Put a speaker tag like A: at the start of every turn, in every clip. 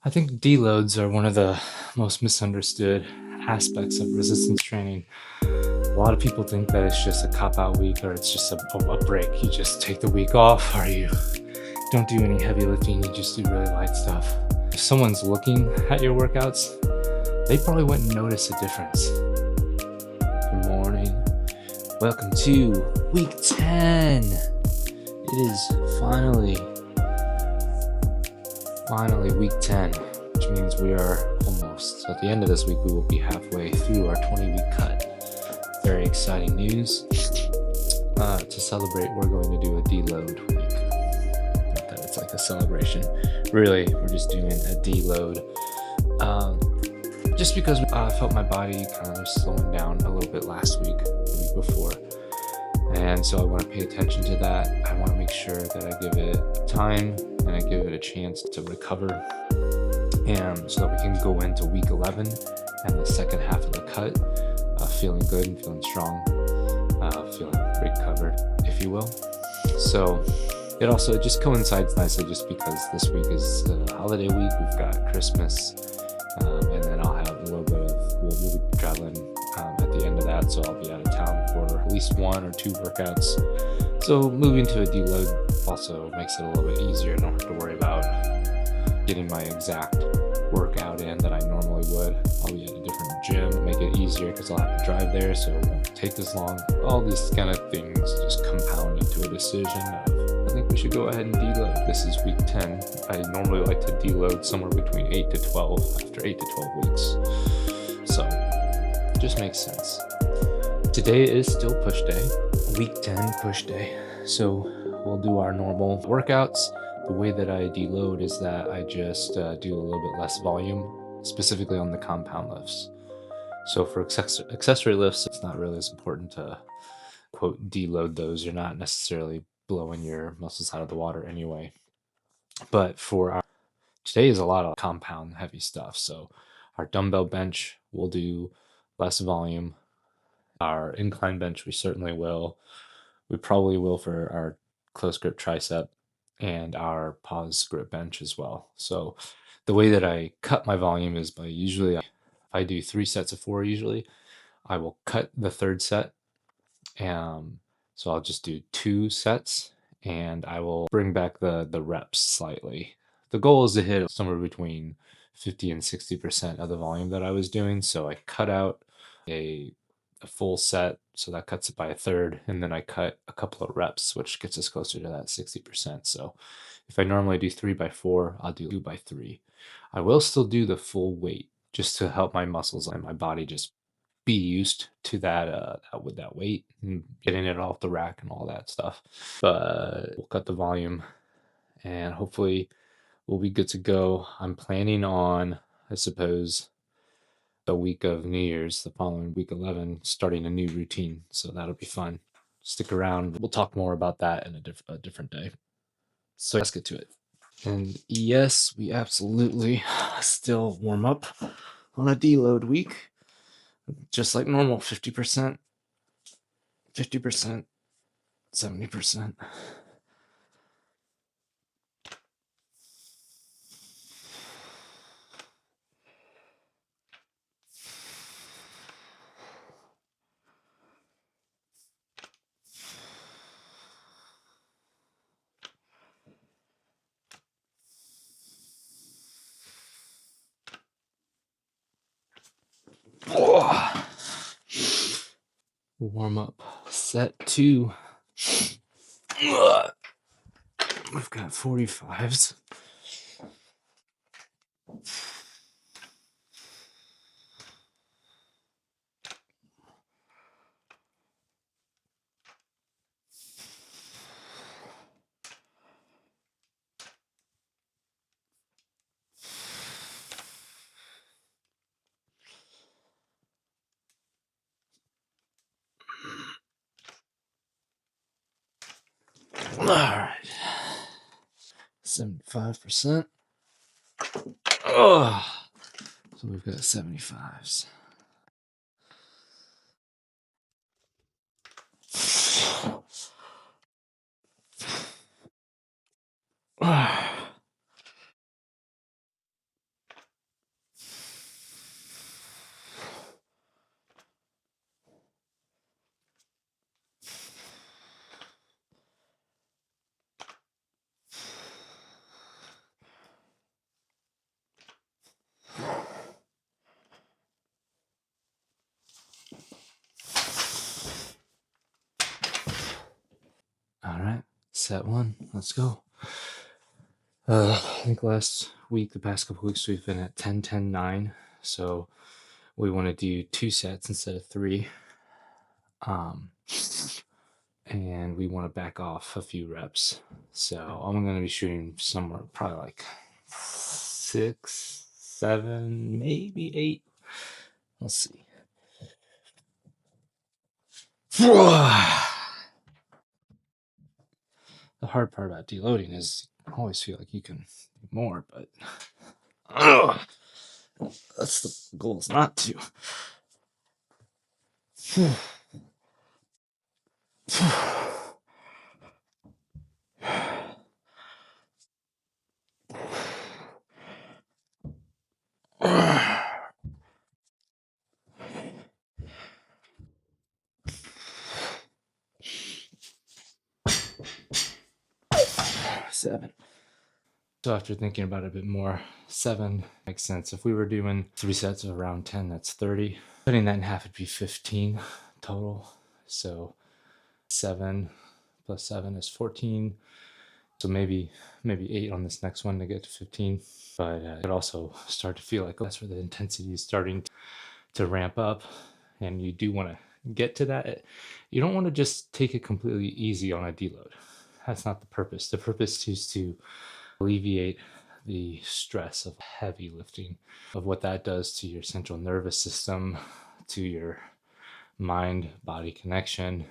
A: I think deloads are one of the most misunderstood aspects of resistance training. A lot of people think that it's just a cop-out week or it's just a break. You just take the week off or you don't do any heavy lifting, you just do really light stuff. If someone's looking at your workouts, they probably wouldn't notice a difference. Good morning. Welcome to week 10. It is finally week 10, which means we are almost. So at the end of this week, we will be halfway through our 20-week cut. Very exciting news. To celebrate, we're going to do a deload week. Not that it's like a celebration. Really, we're just doing a deload. Just because I felt my body kind of slowing down a little bit last week, the week before. And so I want to pay attention to that. I want to make sure that I give it time and I give it a chance to recover, and so that we can go into week 11 and the second half of the cut feeling good and feeling strong, feeling recovered, if you will. So it just coincides nicely just because this week is the holiday week. We've got Christmas, and then I'll have a little bit of, we'll be traveling at the end of that, so I'll be out of town for at least 1 or 2 workouts. So moving to a deload also makes it a little bit easier. I don't have to worry about getting my exact workout in that I normally would. I'll be at a different gym, make it easier because I'll have to drive there, so it won't take as long. All these kind of things just compound into a decision of, I think we should go ahead and deload. This is week 10. I normally like to deload somewhere between 8 to 12 after 8 to 12 weeks. So it just makes sense. Today is still push day, week 10 push day. So we'll do our normal workouts. The way that I deload is that I just do a little bit less volume, specifically on the compound lifts. So for accessory lifts, it's not really as important to, quote, deload those. You're not necessarily blowing your muscles out of the water anyway. But today is a lot of compound heavy stuff. So our dumbbell bench, we'll do less volume. Our incline bench, we certainly will. We probably will for our close grip tricep and our pause grip bench as well. So the way that I cut my volume is by usually, if I do 3 sets of 4 usually, I will cut the 3rd set. So I'll just do 2 sets and I will bring back the reps slightly. The goal is to hit somewhere between 50 and 60% of the volume that I was doing. So I cut out a full set, so that cuts it by 1/3, and then I cut a couple of reps, which gets us closer to that 60%. So if I normally do 3 by 4, I'll do 2 by 3. I will still do the full weight just to help my muscles and my body just be used to that with that weight and getting it off the rack and all that stuff. But we'll cut the volume and hopefully we'll be good to go. I'm planning on, I suppose, the week of New Year's, the following week 11, starting a new routine. So that'll be fun. Stick around. We'll talk more about that in a different day. So let's get to it. And yes, we absolutely still warm up on a deload week, just like normal, 50%, 50%, 70%. Oh. Warm up set 2. We've got 45s. All right, 75%. Oh, so we've got 75s. set one. Let's go. I think last week, the past couple weeks, we've been at 10, 10, 9. So we want to do 2 sets instead of 3. And we want to back off a few reps. So I'm going to be shooting somewhere probably like 6, 7, maybe 8. Let's see. The hard part about deloading is you always feel like you can do more, but that's the goal, is not to. 7. So after thinking about it a bit more, 7 makes sense. If we were doing 3 sets of around 10, that's 30. Cutting that in half would be 15 total. So 7 plus 7 is 14. So maybe 8 on this next one to get to 15. But it also start to feel like that's where the intensity is starting to ramp up. And you do want to get to that. You don't want to just take it completely easy on a deload. That's not the purpose. The purpose is to alleviate the stress of heavy lifting, of what that does to your central nervous system, to your mind-body connection,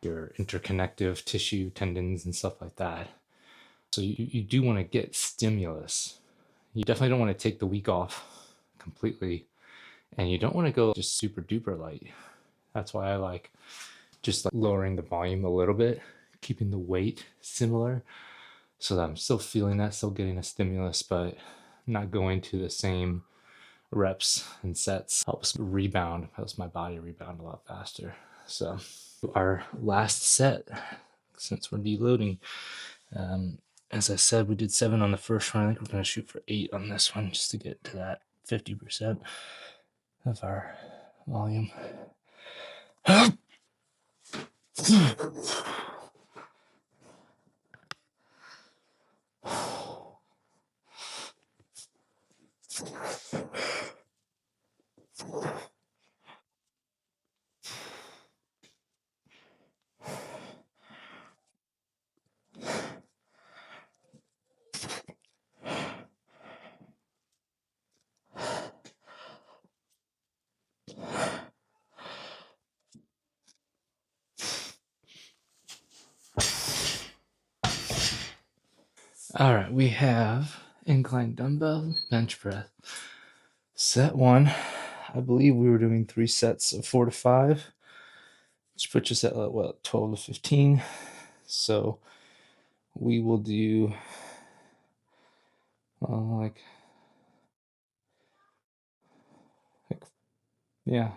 A: your interconnective tissue, tendons, and stuff like that. So you do want to get stimulus. You definitely don't want to take the week off completely, and you don't want to go just super duper light. That's why I like just like lowering the volume a little bit, keeping the weight similar, so that I'm still feeling that, still getting a stimulus, but not going to the same reps and sets. Helps my body rebound a lot faster. So our last set, since we're deloading, as I said, we did 7 on the first one. I think we're going to shoot for 8 on this one, just to get to that 50% of our volume. All right, we have incline dumbbell bench press. Set 1, I believe we were doing 3 sets of 4 to 5, which puts us at 12 to 15. So we will do I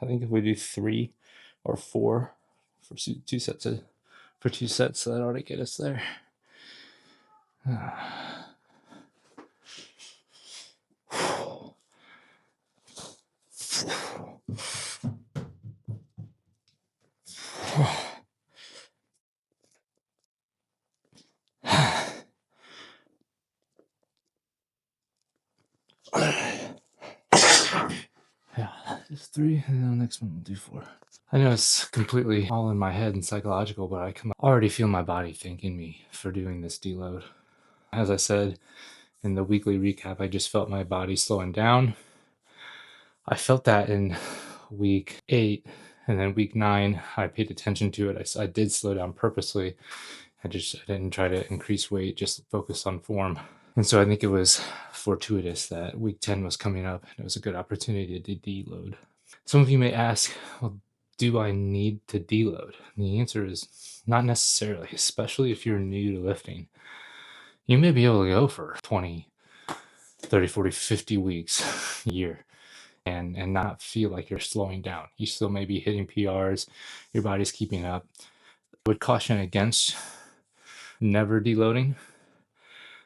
A: think if we do 3 or 4 for 2 sets, that ought to get us there. Yeah, just 3, and then the next one we'll do 4. I know it's completely all in my head and psychological, but I can already feel my body thanking me for doing this deload. As I said in the weekly recap, I just felt my body slowing down. I felt that in week 8, and then week 9, I paid attention to it. I did slow down purposely. I didn't try to increase weight, just focus on form. And so I think it was fortuitous that week 10 was coming up, and it was a good opportunity to deload. Some of you may ask, well, do I need to deload? And the answer is not necessarily, especially if you're new to lifting. You may be able to go for 20, 30, 40, 50 weeks a year and not feel like you're slowing down. You still may be hitting PRs, your body's keeping up. I would caution against never deloading,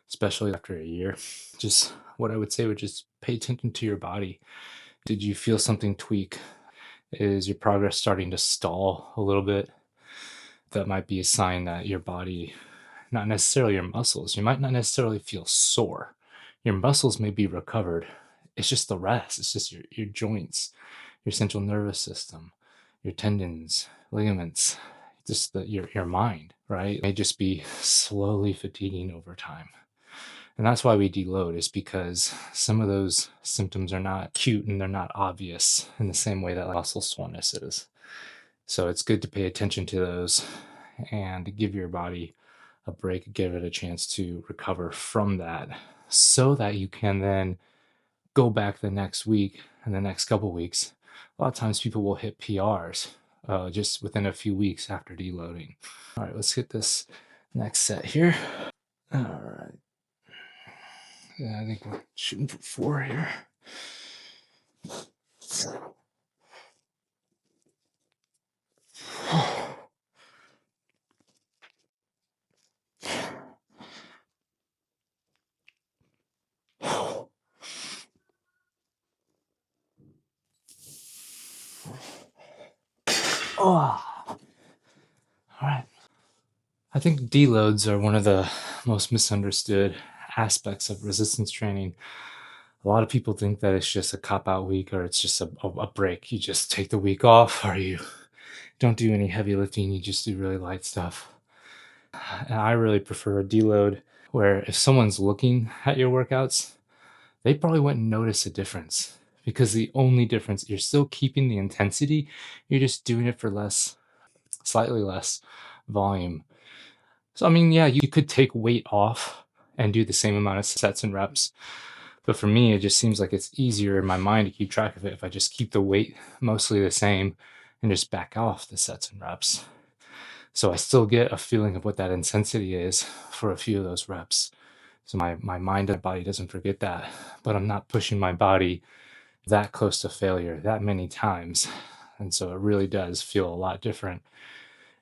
A: especially after a year. Just what I would say would just pay attention to your body. Did you feel something tweak? Is your progress starting to stall a little bit? That might be a sign that your body not necessarily your muscles. You might not necessarily feel sore. Your muscles may be recovered. It's just the rest. It's just your joints, your central nervous system, your tendons, ligaments, just your mind, right? It may just be slowly fatiguing over time. And that's why we deload, is because some of those symptoms are not acute and they're not obvious in the same way that muscle soreness is. So it's good to pay attention to those and give your body a break, give it a chance to recover from that, so that you can then go back the next week and the next couple weeks. A lot of times people will hit PRs just within a few weeks after deloading. All right, let's hit this next set here. All right. Yeah, I think we're shooting for 4 here. Oh, all right. I think deloads are one of the most misunderstood aspects of resistance training. A lot of people think that it's just a cop-out week, or it's just a break. You just take the week off, or you don't do any heavy lifting. You just do really light stuff. And I really prefer a deload, where if someone's looking at your workouts, they probably wouldn't notice a difference, because the only difference, you're still keeping the intensity, you're just doing it for slightly less volume. So, I mean, yeah, you could take weight off and do the same amount of sets and reps. But for me, it just seems like it's easier in my mind to keep track of it if I just keep the weight mostly the same and just back off the sets and reps. So I still get a feeling of what that intensity is for a few of those reps. So my mind and body doesn't forget that, but I'm not pushing my body that close to failure that many times. And so it really does feel a lot different.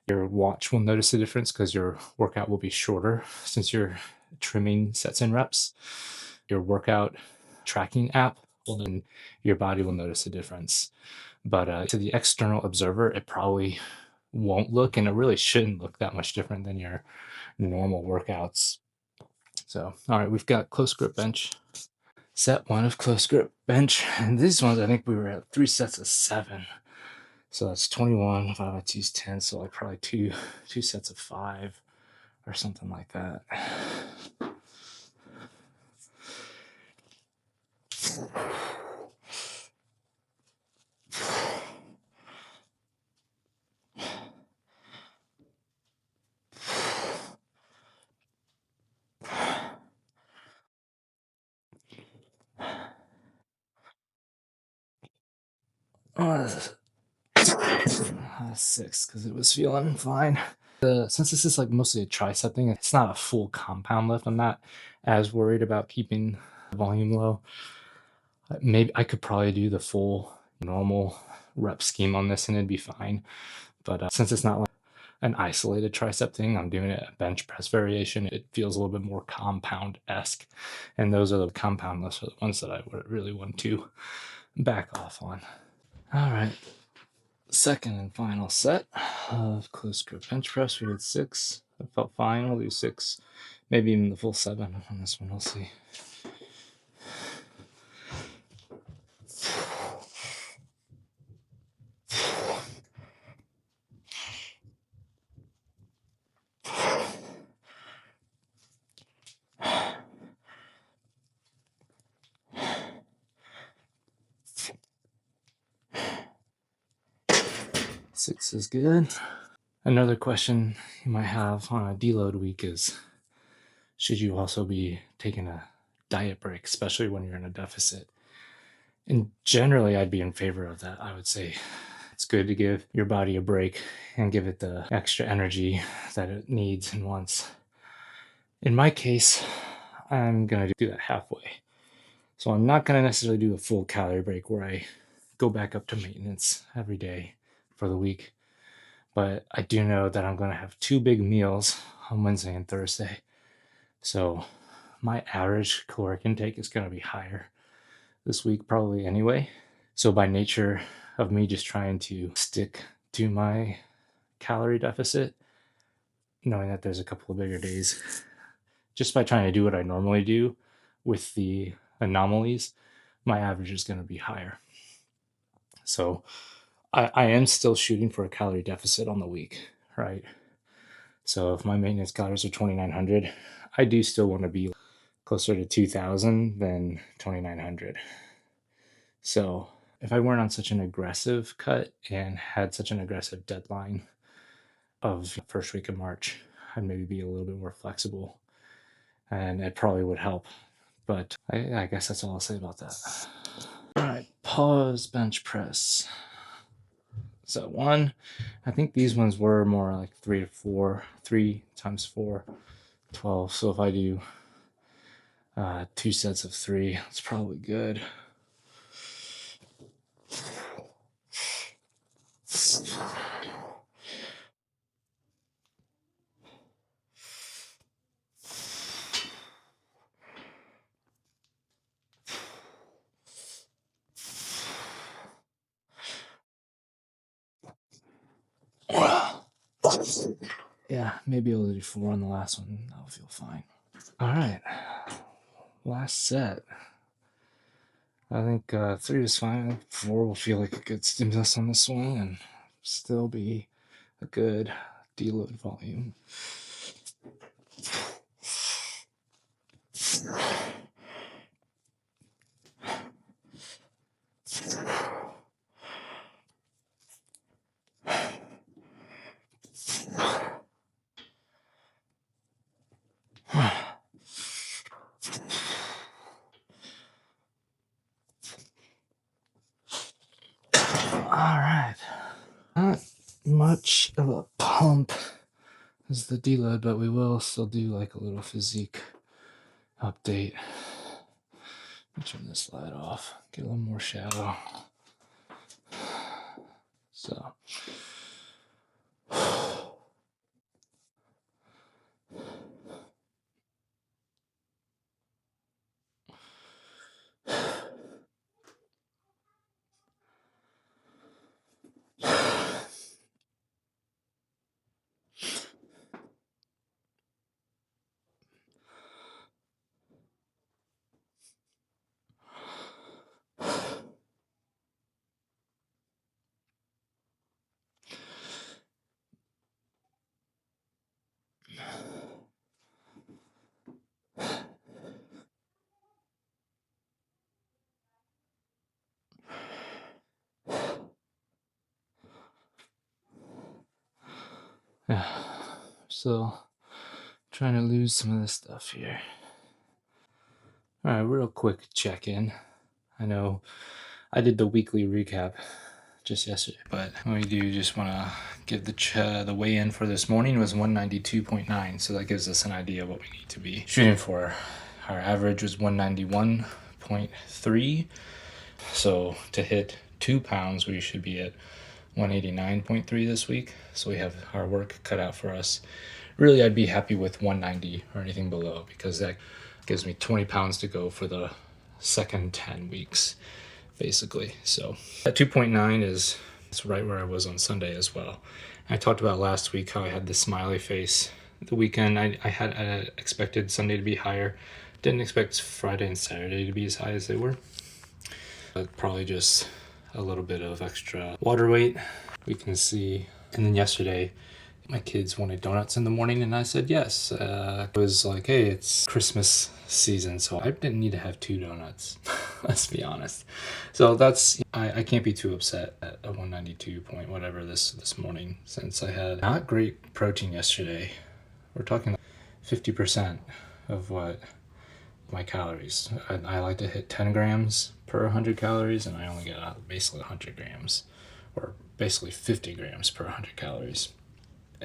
A: Your watch will notice the difference because your workout will be shorter since you're trimming sets and reps. Your workout tracking app will, then your body will notice a difference. But to the external observer, it probably won't look, and it really shouldn't look that much different than your normal workouts. So, all right, we've got close grip bench. Set 1 of close grip bench. And these ones, I think we were at 3 sets of 7. So that's 21. 5 by 2 is 10. So like probably two sets of 5 or something like that. Oh, 6, because it was feeling fine. Since this is like mostly a tricep thing, it's not a full compound lift. I'm not as worried about keeping the volume low. Maybe I could probably do the full normal rep scheme on this and it'd be fine. But since it's not like an isolated tricep thing, I'm doing it a bench press variation. It feels a little bit more compound-esque. And those are the compound lifts, are the ones that I would really want to back off on. All right. Second and final set of close grip bench press. We had 6. It felt fine. We'll do 6, maybe even the full 7 on this one. We'll see. Six is good. Another question you might have on a deload week is, should you also be taking a diet break, especially when you're in a deficit? And generally, I'd be in favor of that. I would say it's good to give your body a break and give it the extra energy that it needs and wants. In my case, I'm going to do that halfway. So I'm not going to necessarily do a full calorie break where I go back up to maintenance every day for the week. But I do know that I'm going to have 2 big meals on Wednesday and Thursday. So my average caloric intake is going to be higher this week probably anyway. So by nature of me just trying to stick to my calorie deficit,
B: knowing that there's a couple of bigger days. Just by trying to do what I normally do with the anomalies, my average is going to be higher. So I am still shooting for a calorie deficit on the week, right? So if my maintenance calories are 2,900, I do still want to be closer to 2,000 than 2,900. So if I weren't on such an aggressive cut and had such an aggressive deadline of first week of March, I'd maybe be a little bit more flexible, and it probably would help. But I guess that's all I'll say about that. All right, pause bench press. So one, I think these ones were more like 3 to 4, 3 times 4, 12. So if I do 2 sets of 3, that's probably good. Yeah, maybe I'll do 4 on the last one. That'll feel fine. All right, last set. I think 3 is fine. I think 4 will feel like a good stimulus on the swing and still be a good deload volume. All right. Not much of a pump as the deload, but we will still do like a little physique update. Turn this light off, get a little more shadow. So yeah, so trying to lose some of this stuff here. All right, real quick check-in. I know I did the weekly recap just yesterday, but we do just want to give the weigh-in for this morning was 192.9, so that gives us an idea of what we need to be shooting for. Our average was 191.3, so to hit 2 pounds we should be at 189.3 this week, so we have our work cut out for us. Really, I'd be happy with 190 or anything below, because that gives me 20 pounds to go for the second 10 weeks, basically. So that 2.9 is right where I was on Sunday as well. I talked about last week how I had the smiley face. The weekend, I had expected Sunday to be higher. Didn't expect Friday and Saturday to be as high as they were. But probably just a little bit of extra water weight, we can see. And then yesterday, my kids wanted donuts in the morning, and I said yes. It was like, hey, it's Christmas season, so I didn't need to have 2 donuts. Let's be honest. So that's, I can't be too upset at a 192 point whatever this morning, since I had not great protein yesterday. We're talking 50% of what my calories. I like to hit 10 grams per 100 calories, and I only get basically 100 grams, or basically 50 grams per 100 calories.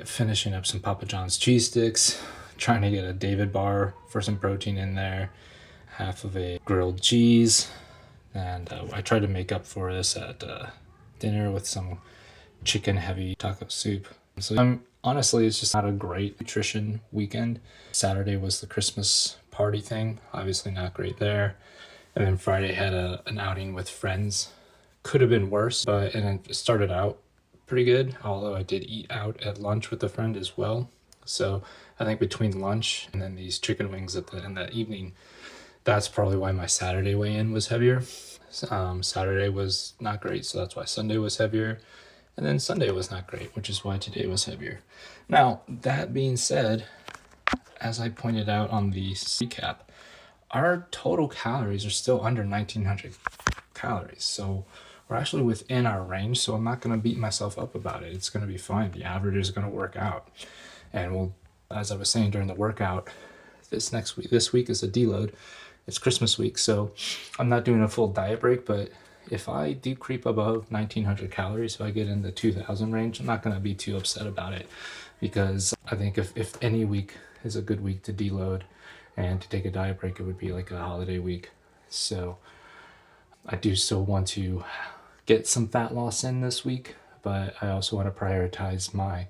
B: Finishing up some Papa John's cheese sticks, trying to get a David bar for some protein in there, half of a grilled cheese, and I tried to make up for this at dinner with some chicken heavy taco soup. So honestly, it's just not a great nutrition weekend. Saturday was the Christmas party thing, obviously not great there. And then Friday had an outing with friends. Could have been worse, and it started out pretty good, although I did eat out at lunch with a friend as well. So I think between lunch and then these chicken wings in that evening, that's probably why my Saturday weigh-in was heavier. Saturday was not great, so that's why Sunday was heavier. And then Sunday was not great, which is why today was heavier. Now, that being said, as I pointed out on the recap, our total calories are still under 1900 calories. So we're actually within our range. So I'm not going to beat myself up about it. It's going to be fine. The average is going to work out. And we'll, as I was saying during the workout, this week is a deload. It's Christmas week. So I'm not doing a full diet break, but if I do creep above 1900 calories, if I get in the 2000 range, I'm not going to be too upset about it, because I think if any week is a good week to deload and to take a diet break, it would be like a holiday week. So I do still want to get some fat loss in this week, but I also want to prioritize my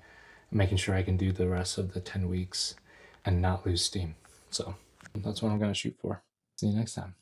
B: making sure I can do the rest of the 10 weeks and not lose steam. So that's what I'm going to shoot for. See you next time.